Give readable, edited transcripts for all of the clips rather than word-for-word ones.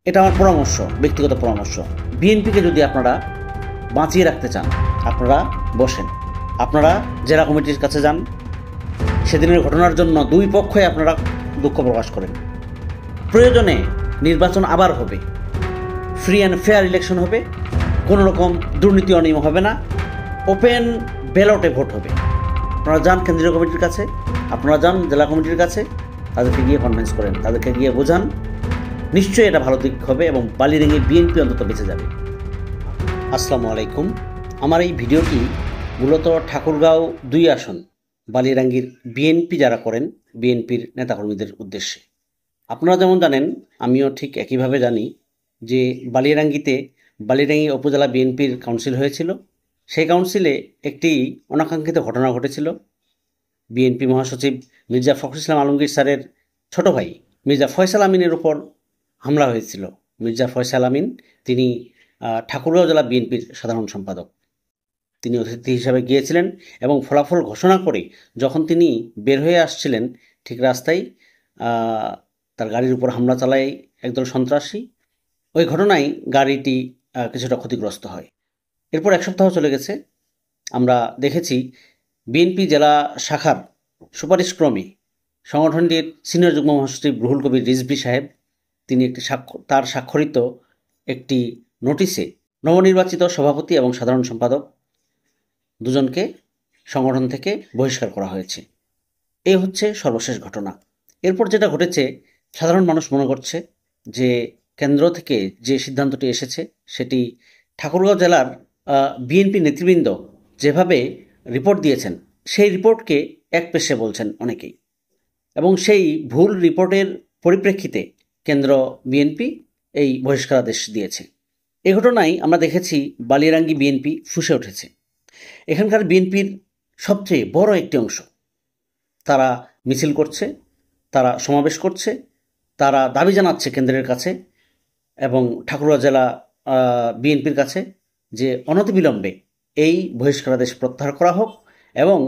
এটা আমার পরামর্শ, ব্যক্তিগত পরামর্শ। বিএনপিকে যদি আপনারা বাঁচিয়ে রাখতে চান, আপনারা বসেন, আপনারা জেলা কমিটির কাছে যান, সেদিনের ঘটনার জন্য দুই পক্ষই আপনারা দুঃখ প্রকাশ করেন। প্রয়োজনে নির্বাচন আবার হবে, ফ্রি অ্যান্ড ফেয়ার ইলেকশন হবে, কোনো রকম দুর্নীতি অনিয়ম হবে না, ওপেন ব্যালটে ভোট হবে। আপনারা যান কেন্দ্রীয় কমিটির কাছে, আপনারা যান জেলা কমিটির কাছে, তাদেরকে গিয়ে কনভিন্স করেন, তাদেরকে গিয়ে বোঝান, নিশ্চয়ই এটা ভালো দিক হবে এবং বালিরাঙ্গি বিএনপি অন্তত বেঁচে যাবে। আসসালামু আলাইকুম। আমার এই ভিডিওটি মূলত ঠাকুরগাঁও 2 আসন বালিরাঙ্গির বিএনপি যারা করেন, বিএনপির নেতাকর্মীদের উদ্দেশ্যে। আপনারা যেমন জানেন, আমিও ঠিক একইভাবে জানি যে বালিরাঙ্গি উপজেলা বিএনপির কাউন্সিল হয়েছিল। সেই কাউন্সিলে একটি অনাকাঙ্ক্ষিত ঘটনা ঘটেছিল। বিএনপি মহাসচিব মির্জা ফখরুল ইসলাম আলমগীর স্যারের ছোট ভাই মির্জা ফয়সাল আমিনের উপর হামলা হয়েছিল। মির্জা ফয়সাল আমিন, তিনি ঠাকুরগাঁও জেলা বিএনপির সাধারণ সম্পাদক। তিনি অতিথি হিসাবে গিয়েছিলেন এবং ফলাফল ঘোষণা করে যখন তিনি বের হয়ে আসছিলেন, ঠিক রাস্তায় তার গাড়ির উপর হামলা চালায় একদল সন্ত্রাসী। ওই ঘটনায় গাড়িটি কিছুটা ক্ষতিগ্রস্ত হয়। এরপর 1 সপ্তাহ চলে গেছে। আমরা দেখেছি বিএনপি জেলা শাখার সুপারিশক্রমে সংগঠনটির সিনিয়র যুগ্ম মহাসচিব রুহুল কবির রিজভী সাহেব, তিনি তার স্বাক্ষরিত একটি নোটিশে নবনির্বাচিত সভাপতি এবং সাধারণ সম্পাদক দুজনকে সংগঠন থেকে বহিষ্কার করা হয়েছে। এই হচ্ছে সর্বশেষ ঘটনা। এরপর যেটা ঘটেছে, সাধারণ মানুষ মনে করছে যে কেন্দ্র থেকে যে সিদ্ধান্তটি এসেছে সেটি ঠাকুরগাঁও জেলার বিএনপি নেতৃবৃন্দ যেভাবে রিপোর্ট দিয়েছেন, সেই রিপোর্টকে একপেশে বলছেন অনেকেই, এবং সেই ভুল রিপোর্টের পরিপ্রেক্ষিতে কেন্দ্র বিএনপি এই বহিষ্কারাদেশ দিয়েছে। এই ঘটনায় আমরা দেখেছি বালিরাঙ্গি বিএনপি ফুঁসে উঠেছে। এখানকার বিএনপির সবচেয়ে বড় একটি অংশ তারা মিছিল করছে, তারা সমাবেশ করছে, তারা দাবি জানাচ্ছে কেন্দ্রের কাছে এবং ঠাকুরগাঁও জেলা বিএনপির কাছে যে অনতিবিলম্বে এই বহিষ্কারাদেশ প্রত্যাহার করা হোক এবং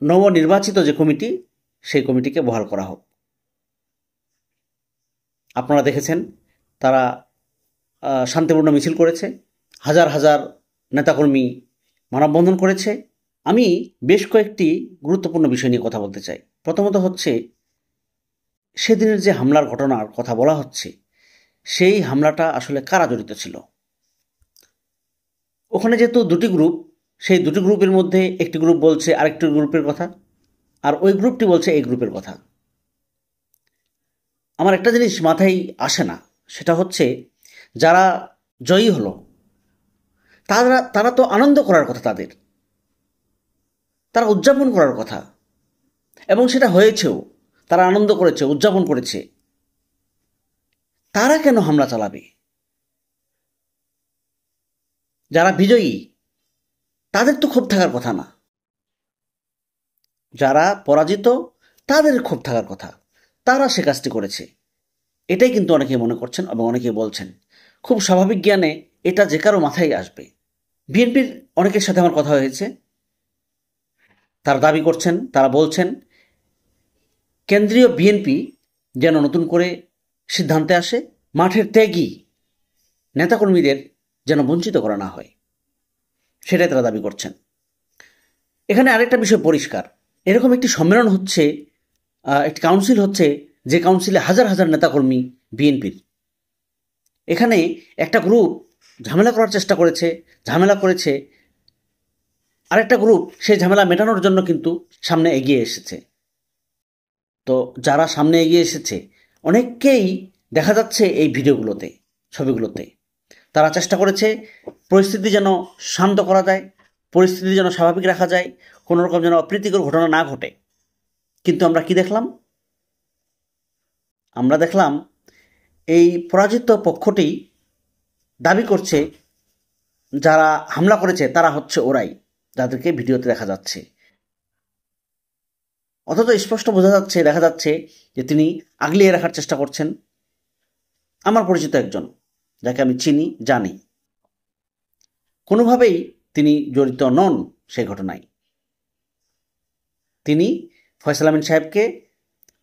নবনির্বাচিত যে কমিটি, সেই কমিটিকে বহাল করা হোক। আপনারা দেখেছেন তারা শান্তিপূর্ণ মিছিল করেছে, হাজার হাজার নেতাকর্মী মানববন্ধন করেছে। আমি বেশ কয়েকটি গুরুত্বপূর্ণ বিষয় নিয়ে কথা বলতে চাই। প্রথমত হচ্ছে, সেদিনের যে হামলার ঘটনার কথা বলা হচ্ছে, সেই হামলাটা আসলে কারা জড়িত ছিল। ওখানে যেহেতু দুটি গ্রুপ, সেই দুটি গ্রুপের মধ্যে একটি গ্রুপ বলছে আরেকটি গ্রুপের কথা, আর ওই গ্রুপটি বলছে এই গ্রুপের কথা। আমার একটা জিনিস মাথায় আসে না, সেটা হচ্ছে যারা জয়ী হলো তারা তো আনন্দ করার কথা, তারা উদযাপন করার কথা, এবং সেটা হয়েছেও। তারা আনন্দ করেছে, উদযাপন করেছে। তারা কেন হামলা চালাবে? যারা বিজয়ী তাদের তো ক্ষোভ থাকার কথা না, যারা পরাজিত তাদের ক্ষোভ থাকার কথা। তারা সে কাজটি করেছে, এটাই কিন্তু অনেকে মনে করছেন এবং অনেকে বলছেন। খুব স্বাভাবিক জ্ঞানে এটা যে কারো মাথায় আসবে। বিএনপির অনেকের সাথে আমার কথা হয়েছে, তারা দাবি করছেন, তারা বলছেন কেন্দ্রীয় বিএনপি যেন নতুন করে সিদ্ধান্তে আসে, মাঠের ত্যাগী নেতাকর্মীদের যেন বঞ্চিত করা না হয়, সেটাই তারা দাবি করছেন। এখানে আরেকটা বিষয় পরিষ্কার, এরকম একটি সম্মেলন হচ্ছে, একটি কাউন্সিল হচ্ছে, যে কাউন্সিলে হাজার হাজার নেতাকর্মী বিএনপির। এখানে একটা গ্রুপ ঝামেলা করার চেষ্টা করেছে, ঝামেলা করেছে, আরেকটা গ্রুপ সেই ঝামেলা মেটানোর জন্য কিন্তু সামনে এগিয়ে এসেছে। তো যারা সামনে এগিয়ে এসেছে অনেককেই দেখা যাচ্ছে এই ভিডিওগুলোতে, ছবিগুলোতে। তারা চেষ্টা করেছে পরিস্থিতি যেন শান্ত করা যায়, পরিস্থিতি যেন স্বাভাবিক রাখা যায়, কোনো রকম যেন অপ্রীতিকর ঘটনা না ঘটে। কিন্তু আমরা কি দেখলাম? আমরা দেখলাম এই পরাজিত পক্ষটি দাবি করছে যারা হামলা করেছে তারা হচ্ছে ওরাই, যাদেরকে ভিডিওতে দেখা যাচ্ছে। অথচ স্পষ্ট দেখা যাচ্ছে যে তিনি আগলিয়ে রাখার চেষ্টা করছেন। আমার পরিচিত একজন, যাকে আমি চিনি, জানি, কোনোভাবেই তিনি জড়িত নন সেই ঘটনায়। তিনি ফয়সাল আমিন সাহেবকে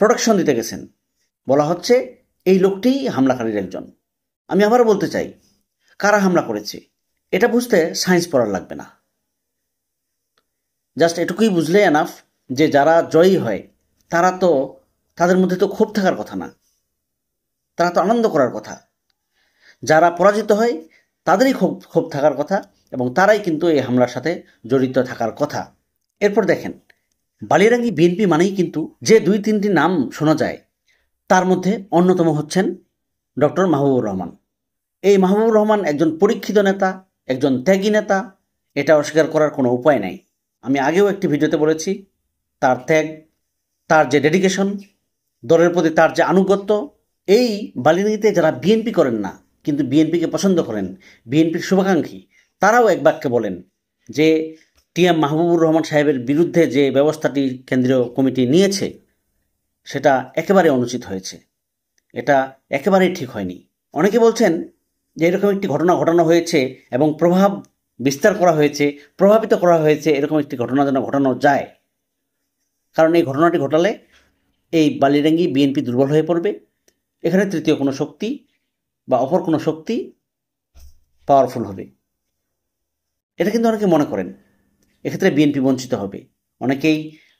প্রোটেকশন দিতে গেছেন। বলা হচ্ছে এই লোকটি হামলাকারীর একজন। আমি আবার বলতে চাই, কারা হামলা করেছে এটা বুঝতে সায়েন্স পড়ার লাগবে না। জাস্ট এটুকুই বুঝলে এনাফ যে যারা জয়ী হয় তারা তো, তাদের মধ্যে তো ক্ষোভ থাকার কথা না, তারা তো আনন্দ করার কথা। যারা পরাজিত হয় তাদেরই ক্ষোভ থাকার কথা, এবং তারাই কিন্তু এই হামলার সাথে জড়িত থাকার কথা। এরপর দেখেন, বালিয়াড়াঙ্গি বিএনপি মানেই কিন্তু যে 2-3টি নাম শোনা যায় তার মধ্যে অন্যতম হচ্ছেন ডক্টর মাহবুবুর রহমান। এই মাহবুবুর রহমান একজন পরীক্ষিত নেতা, একজন ত্যাগী নেতা, এটা অস্বীকার করার কোনো উপায় নাই। আমি আগেও একটি ভিডিওতে বলেছি, তার ত্যাগ, তার যে ডেডিকেশন, দলের প্রতি তার যে আনুগত্য, এই বালিয়াড়াঙ্গিতে যারা বিএনপি করেন না কিন্তু বিএনপিকে পছন্দ করেন, বিএনপির শুভাকাঙ্ক্ষী, তারাও এক বাক্যে বলেন যে টিএম মাহবুবুর রহমান সাহেবের বিরুদ্ধে যে ব্যবস্থাটি কেন্দ্রীয় কমিটি নিয়েছে সেটা একেবারে অনুচিত হয়েছে, এটা একেবারেই ঠিক হয়নি। অনেকে বলছেন যে এরকম একটি ঘটনা ঘটানো হয়েছে এবং প্রভাব বিস্তার করা হয়েছে, প্রভাবিত করা হয়েছে এরকম একটি ঘটনা যেন ঘটানো যায়, কারণ এই ঘটনাটি ঘটালে এই বালিয়াড়াঙ্গি বিএনপি দুর্বল হয়ে পড়বে, এখানে তৃতীয় কোনো শক্তি বা অপর কোনো শক্তি পাওয়ারফুল হবে। এটা কিন্তু অনেকে মনে করেন, এক্ষেত্রে বিএনপি বঞ্চিত হবে। অনেকেই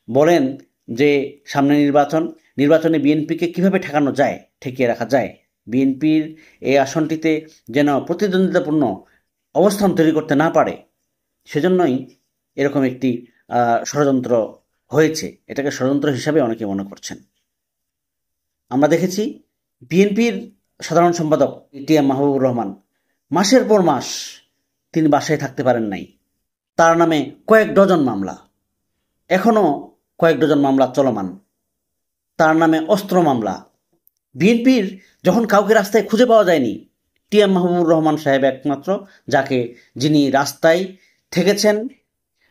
বলেন যে সামনে নির্বাচনে বিএনপিকে কিভাবে ঠেকানো যায়, ঠেকিয়ে রাখা যায়, বিএনপির এই আসনটিতে যেন প্রতিদ্বন্দ্বিতাপূর্ণ অবস্থান তৈরি করতে না পারে, সেজন্যই এরকম একটি ষড়যন্ত্র হয়েছে। এটাকে ষড়যন্ত্র হিসাবে অনেকে মনে করছেন। আমরা দেখেছি বিএনপির সাধারণ সম্পাদক টিএম মাহবুবুর রহমান মাসের পর মাস তিনি বাসায় থাকতে পারেন নাই। তার নামে কয়েক ডজন মামলা, এখনও কয়েক ডজন মামলা চলমান। তার নামে অস্ত্র মামলা। বিএনপির যখন কাউকে রাস্তায় খুঁজে পাওয়া যায়নি, টিএম মাহবুবুর রহমান সাহেব একমাত্র যিনি রাস্তায় থেকেছেন,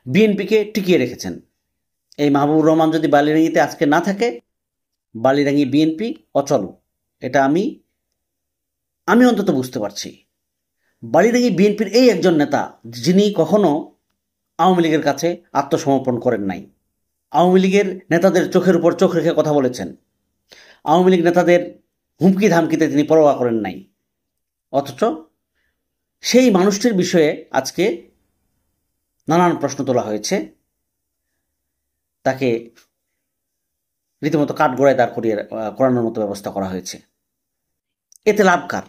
বিএনপিকে টিকিয়ে রেখেছেন। এই মাহবুবুর রহমান যদি বালিয়াড়াঙ্গিতে আজকে না থাকে, বালিয়াড়াঙ্গি বিএনপি অচল। এটা আমি অন্তত বুঝতে পারছি। বালিয়াড়াঙ্গি বিএনপির এই একজন নেতা যিনি কখনো আওয়ামী লীগের কাছে আত্মসমর্পণ করেন নাই, আওয়ামী লীগের নেতাদের চোখের উপর চোখ রেখে কথা বলেছেন, আওয়ামী লীগ নেতাদের হুমকি ধামকিতে তিনি পরোয়া করেন নাই, অথচ সেই মানুষটির বিষয়ে আজকে নানান প্রশ্ন তোলা হয়েছে, তাকে রীতিমতো কাঠগড়ায় দাঁড় করানোর মতো ব্যবস্থা করা হয়েছে। এতে লাভ কার?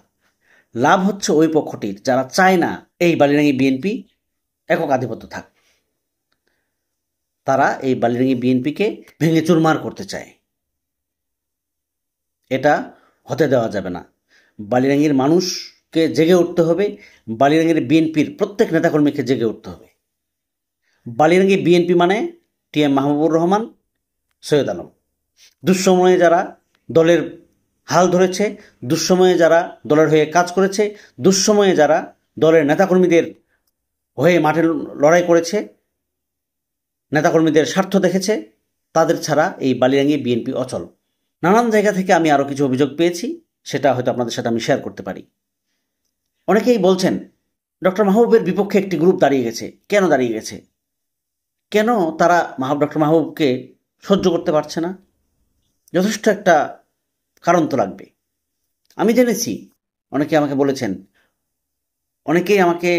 লাভ হচ্ছে ওই পক্ষটির যারা চায় না এই বালিয়াড়াঙ্গি বিএনপি একক আধিপত্য থাক। তারা এই বালিয়াড়াঙ্গি বিএনপিকে ভেঙে চুরমার করতে চায়। এটা হতে দেওয়া যাবে না। বালিয়াড়াঙ্গির মানুষকে জেগে উঠতে হবে, বালিয়াড়াঙ্গির বিএনপির প্রত্যেক নেতাকর্মীকে জেগে উঠতে হবে। বালিয়াড়াঙ্গি বিএনপি মানে টিএম মাহবুবুর রহমান, সৈয়দ আলম। দুঃসময়ে যারা দলের হাল ধরেছে, দুঃসময়ে যারা দলের হয়ে কাজ করেছে, দুঃসময়ে যারা দলের নেতাকর্মীদের হয়ে মাঠে লড়াই করেছে, নেতাকর্মীদের স্বার্থ দেখেছে, তাদের ছাড়া এই বালিয়াড়াঙ্গি বিএনপি অচল। নানান জায়গা থেকে আমি আরও কিছু অভিযোগ পেয়েছি, সেটা হয়তো আপনাদের সাথে আমি শেয়ার করতে পারি। অনেকেই বলছেন ডক্টর মাহবুবের বিপক্ষে একটি গ্রুপ দাঁড়িয়ে গেছে। কেন দাঁড়িয়ে গেছে? কেন তারা ডক্টর মাহবুবকে সহ্য করতে পারছে না? যথেষ্ট একটা কারণ তো লাগবে। আমি জেনেছি, অনেকে আমাকে বলেছেন, অনেকেই আমাকে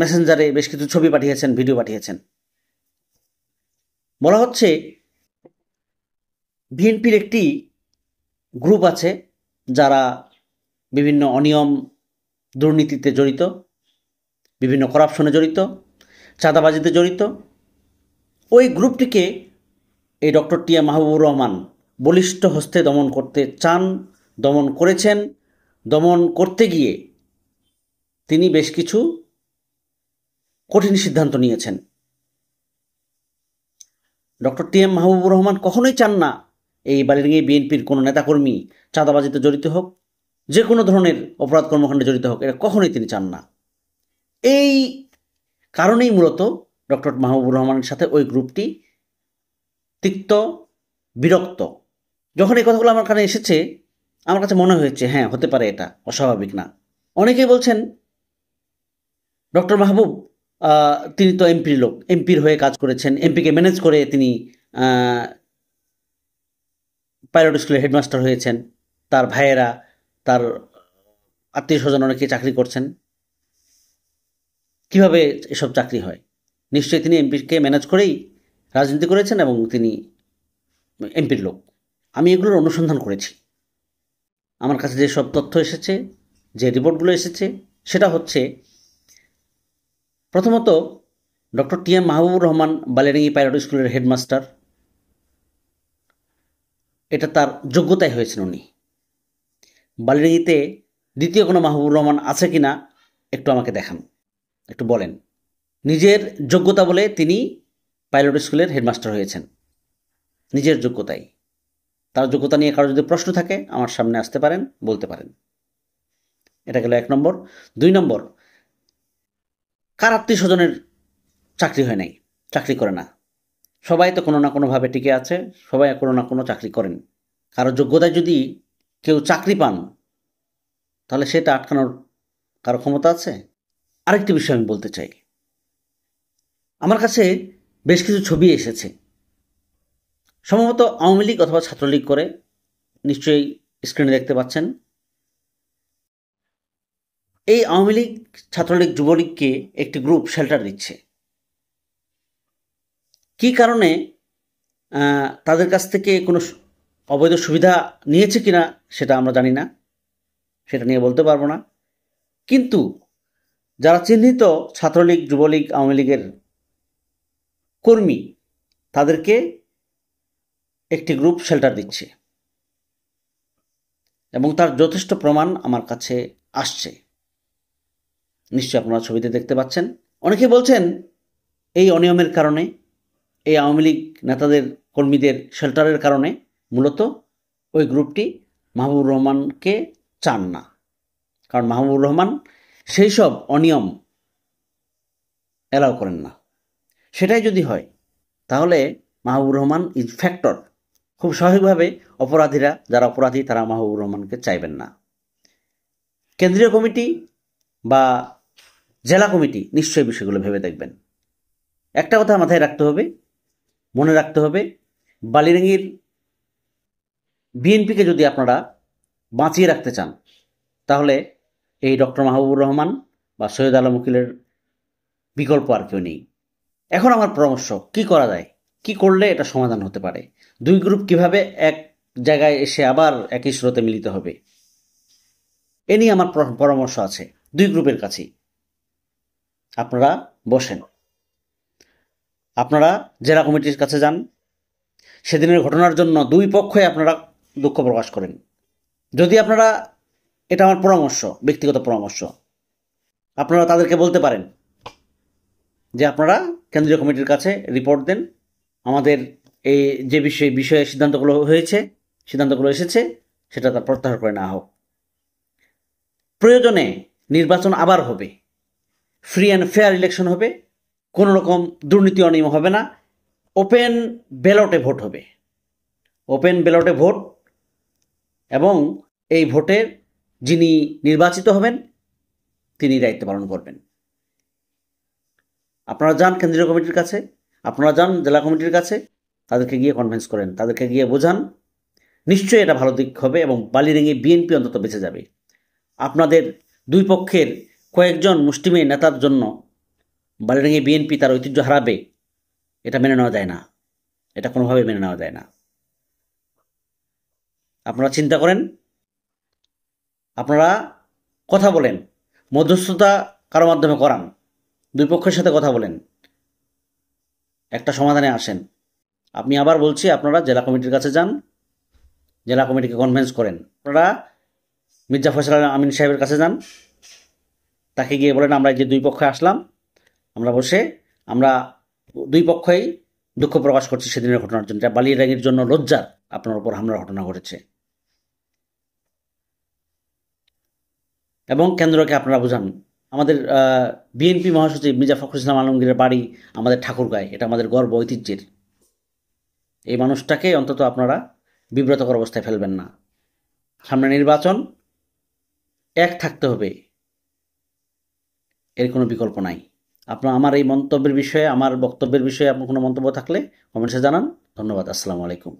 মেসেঞ্জারে বেশ কিছু ছবি পাঠিয়েছেন, ভিডিও পাঠিয়েছেন। বলা হচ্ছে বিএনপির একটি গ্রুপ আছে যারা বিভিন্ন অনিয়ম, দুর্নীতিতে জড়িত, বিভিন্ন করাপশনে জড়িত, চাঁদাবাজিতে জড়িত। ওই গ্রুপটিকে এই ডক্টর টিএম মাহবুবুর রহমান বলিষ্ঠ হস্তে দমন করতে চান, দমন করেছেন। দমন করতে গিয়ে তিনি বেশ কিছু কঠিন সিদ্ধান্ত নিয়েছেন। ডক্টর টিএম মাহবুবুর রহমান কখনোই চান না এই বালিয়াড়াঙ্গি বিএনপির কোনো নেতাকর্মী চাঁদাবাজিতে জড়িত হোক, যে কোনো ধরনের অপরাধ কর্মকাণ্ডে জড়িত হোক, এটা কখনোই তিনি চান না। এই কারণেই মূলত ডক্টর মাহবুবুর রহমানের সাথে ওই গ্রুপটি তিক্ত, বিরক্ত। যখন এই কথাগুলো আমার কানে এসেছে, আমার কাছে মনে হয়েছে হ্যাঁ, হতে পারে, এটা অস্বাভাবিক না। অনেকেই বলছেন ডক্টর মাহবুব তিনি তো এমপির লোক, এমপির হয়ে কাজ করেছেন, এমপিকে ম্যানেজ করে তিনি পাইলট স্কুলের হেডমাস্টার হয়েছেন, তার ভাইয়েরা, তার আত্মীয় স্বজন অনেকে চাকরি করছেন। কিভাবে এসব চাকরি হয়? নিশ্চয়ই তিনি এমপিকে ম্যানেজ করেই রাজনীতি করেছেন এবং তিনি এমপির লোক। আমি এগুলোর অনুসন্ধান করেছি। আমার কাছে যে সব তথ্য এসেছে, যে রিপোর্টগুলো এসেছে, সেটা হচ্ছে প্রথমত doctor T M Mahbubur Rahman Baliadangi pilot স্কুলের হেডমাস্টার, এটা তার যোগ্যতায় হয়েছেন। উনি বালিয়াডাঙ্গিতে দ্বিতীয় কোনো মাহবুবুর রহমান আছে কি না একটু আমাকে দেখান, একটু বলেন। নিজের যোগ্যতা বলে তিনি পাইলট স্কুলের হেডমাস্টার হয়েছেন, নিজের যোগ্যতায়। তার যোগ্যতা নিয়ে কারো যদি প্রশ্ন থাকে আমার সামনে আসতে পারেন, বলতে পারেন। এটা গেল 1 নম্বর। 2 নম্বর, কার আত্মীয় স্বজনের চাকরি হয় নাই, চাকরি করে না? সবাই তো কোনো না কোনোভাবে টিকে আছে, সবাই কোনো না কোনো চাকরি করেন। কারো যোগ্যতায় যদি কেউ চাকরি পান তাহলে সেটা আটকানোর কারো ক্ষমতা আছে? আরেকটি বিষয় আমি বলতে চাই, আমার কাছে বেশ কিছু ছবি এসেছে, সম্ভবত আওয়ামী লীগ অথবা ছাত্রলীগ করে, নিশ্চয়ই স্ক্রিনে দেখতে পাচ্ছেন। এই আওয়ামী লীগ, ছাত্রলীগ, যুবলীগকে একটি গ্রুপ শেল্টার দিচ্ছে। কি কারণে তাদের কাছ থেকে কোনো অবৈধ সুবিধা নিয়েছে কিনা সেটা আমরা জানি না, সেটা নিয়ে বলতে পারবো না। কিন্তু যারা চিহ্নিত ছাত্রলীগ, যুবলীগ, আওয়ামী লীগের কর্মী, তাদেরকে একটি গ্রুপ শেল্টার দিচ্ছে এবং তার যথেষ্ট প্রমাণ আমার কাছে আসছে। নিশ্চয়ই আপনারা ছবিতে দেখতে পাচ্ছেন। অনেকে বলছেন এই অনিয়মের কারণে, এই আওয়ামী লীগ নেতাদের, কর্মীদের শেল্টারের কারণে মূলত ওই গ্রুপটি মাহবুবুর রহমানকে চান না, কারণ মাহবুবুর রহমান সেই সব অনিয়ম অ্যালাউ করেন না। সেটাই যদি হয় তাহলে মাহবুবুর রহমান ইজ ফ্যাক্টর। খুব স্বাভাবিকভাবে অপরাধীরা, যারা অপরাধী, তারা মাহবুবুর রহমানকে চাইবেন না। কেন্দ্রীয় কমিটি বা জেলা কমিটি নিশ্চয়ই বিষয়গুলো ভেবে দেখবেন। একটা কথা মাথায় রাখতে হবে, মনে রাখতে হবে, বালিয়াডাঙ্গির বিএনপিকে যদি আপনারা বাঁচিয়ে রাখতে চান তাহলে এই ডক্টর মাহবুবুর রহমান বা সৈয়দ আলম উকিলের বিকল্প আর কেউ নেই। এখন আমার পরামর্শ, কি করা যায়, কি করলে এটা সমাধান হতে পারে? দুই গ্রুপ কিভাবে এক জায়গায় এসে আবার একই স্রোতে মিলিত হবে, এ নিয়ে আমার পরামর্শ আছে দুই গ্রুপের কাছেই। আপনারা বসেন, আপনারা জেলা কমিটির কাছে যান, সেদিনের ঘটনার জন্য দুই পক্ষই আপনারা দুঃখ প্রকাশ করেন। যদি আপনারা, এটা আমার পরামর্শ, ব্যক্তিগত পরামর্শ, আপনারা তাদেরকে বলতে পারেন যে আপনারা কেন্দ্রীয় কমিটির কাছে রিপোর্ট দেন, আমাদের এই যে বিষয়ে সিদ্ধান্তগুলো এসেছে সেটা তার প্রত্যাহার করে নেওয়া হোক। প্রয়োজনে নির্বাচন আবার হবে, ফ্রি অ্যান্ড ফেয়ার ইলেকশন হবে, কোনো রকম দুর্নীতি অনিয়ম হবে না, ওপেন ব্যালটে ভোট হবে, ওপেন ব্যালটে ভোট, এবং এই ভোটের যিনি নির্বাচিত হবেন তিনি দায়িত্ব পালন করবেন। আপনারা যান কেন্দ্রীয় কমিটির কাছে, আপনারা যান জেলা কমিটির কাছে, তাদেরকে গিয়ে কনভিন্স করেন, তাদেরকে গিয়ে বোঝান, নিশ্চয়ই এটা ভালো দিক হবে এবং বালিয়াডাঙ্গি বিএনপি অন্তত বেঁচে যাবে। আপনাদের দুই পক্ষের কয়েকজন মুষ্টিমেয় নেতার জন্য বালিয়াডাঙ্গি বিএনপি তার ঐতিহ্য হারাবে, এটা মেনে নেওয়া যায় না, এটা কোনোভাবে মেনে নেওয়া যায় না। আপনারা চিন্তা করেন, আপনারা কথা বলেন, মধ্যস্থতা কারো মাধ্যমে করান, দুই পক্ষের সাথে কথা বলেন, একটা সমাধানে আসেন। আমি আবার বলছি, আপনারা জেলা কমিটির কাছে যান, জেলা কমিটিকে কনভিন্স করেন। আপনারা মির্জা ফয়সাল আমিন সাহেবের কাছে যান, তাকে গিয়ে বলেন আমরা যে দুই পক্ষে আসলাম, আমরা বসে আমরা দুই পক্ষই দুঃখ প্রকাশ করছি সেদিনের ঘটনার জন্য, যা বালিয়াডাঙ্গির জন্য লজ্জার, আপনার উপর হামলার ঘটনা ঘটেছে। এবং কেন্দ্রকে আপনারা বোঝান, আমাদের বিএনপি মহাসচিব মির্জা ফখরুল ইসলাম আলমগীরের বাড়ি আমাদের ঠাকুরগাঁয়, এটা আমাদের গর্ব, ঐতিহ্যের। এই মানুষটাকে অন্তত আপনারা বিব্রতকর অবস্থায় ফেলবেন না। সামনে নির্বাচন, এক থাকতে হবে, এর কোনো বিকল্প নাই। আপনার আমার এই মন্তব্যের বিষয়ে, আমার বক্তব্যের বিষয়ে আপনার কোনো মন্তব্য থাকলে কমেন্টসে জানান। ধন্যবাদ। আসসালামু আলাইকুম।